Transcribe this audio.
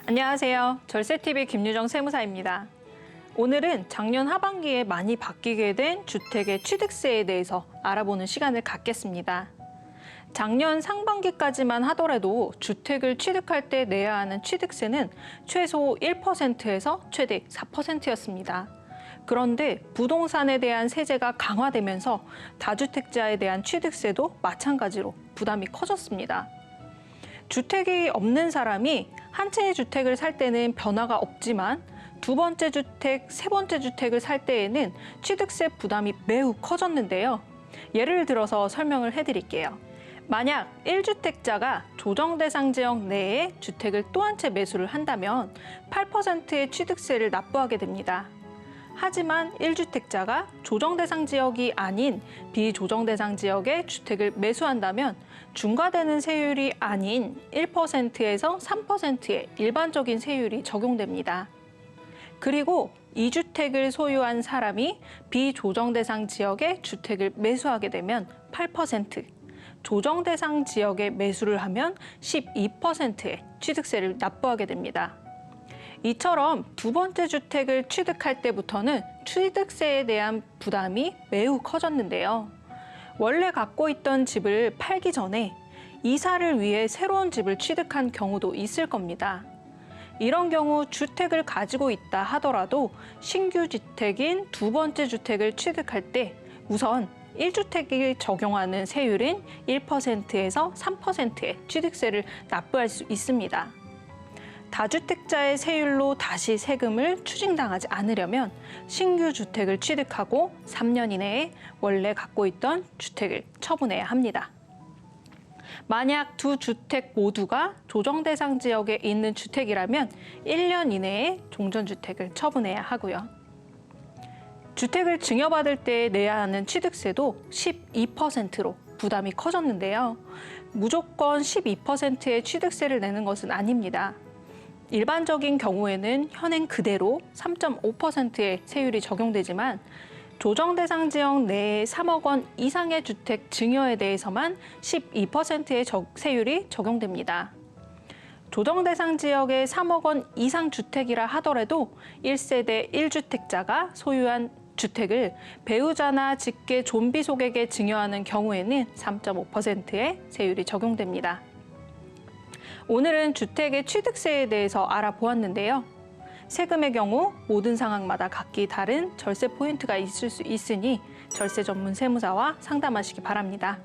안녕하세요. 절세TV 김유정 세무사입니다. 오늘은 작년 하반기에 많이 바뀌게 된 주택의 취득세에 대해서 알아보는 시간을 갖겠습니다. 작년 상반기까지만 하더라도 주택을 취득할 때 내야 하는 취득세는 최소 1%에서 최대 4%였습니다. 그런데 부동산에 대한 세제가 강화되면서 다주택자에 대한 취득세도 마찬가지로 부담이 커졌습니다. 주택이 없는 사람이 한 채의 주택을 살 때는 변화가 없지만 두 번째 주택, 세 번째 주택을 살 때에는 취득세 부담이 매우 커졌는데요. 예를 들어서 설명을 해드릴게요. 만약 1주택자가 조정대상 지역 내에 주택을 또 한 채 매수를 한다면 8%의 취득세를 납부하게 됩니다. 하지만 1주택자가 조정대상 지역이 아닌 비조정대상 지역에 주택을 매수한다면 중과되는 세율이 아닌 1%에서 3%의 일반적인 세율이 적용됩니다. 그리고 2주택을 소유한 사람이 비조정대상 지역에 주택을 매수하게 되면 8%, 조정대상 지역에 매수를 하면 12%의 취득세를 납부하게 됩니다. 이처럼 두 번째 주택을 취득할 때부터는 취득세에 대한 부담이 매우 커졌는데요. 원래 갖고 있던 집을 팔기 전에 이사를 위해 새로운 집을 취득한 경우도 있을 겁니다. 이런 경우 주택을 가지고 있다 하더라도 신규 주택인 두 번째 주택을 취득할 때 우선 1주택이 적용하는 세율인 1%에서 3%의 취득세를 납부할 수 있습니다. 다주택자의 세율로 다시 세금을 추징당하지 않으려면 신규 주택을 취득하고 3년 이내에 원래 갖고 있던 주택을 처분해야 합니다. 만약 두 주택 모두가 조정대상 지역에 있는 주택이라면 1년 이내에 종전주택을 처분해야 하고요. 주택을 증여받을 때 내야 하는 취득세도 12%로 부담이 커졌는데요. 무조건 12%의 취득세를 내는 것은 아닙니다. 일반적인 경우에는 현행 그대로 3.5%의 세율이 적용되지만 조정대상 지역 내에 3억 원 이상의 주택 증여에 대해서만 12%의 세율이 적용됩니다. 조정대상 지역에 3억 원 이상 주택이라 하더라도 1세대 1주택자가 소유한 주택을 배우자나 직계 존비 속에게 증여하는 경우에는 3.5%의 세율이 적용됩니다. 오늘은 주택의 취득세에 대해서 알아보았는데요. 세금의 경우 모든 상황마다 각기 다른 절세 포인트가 있을 수 있으니 절세 전문 세무사와 상담하시기 바랍니다.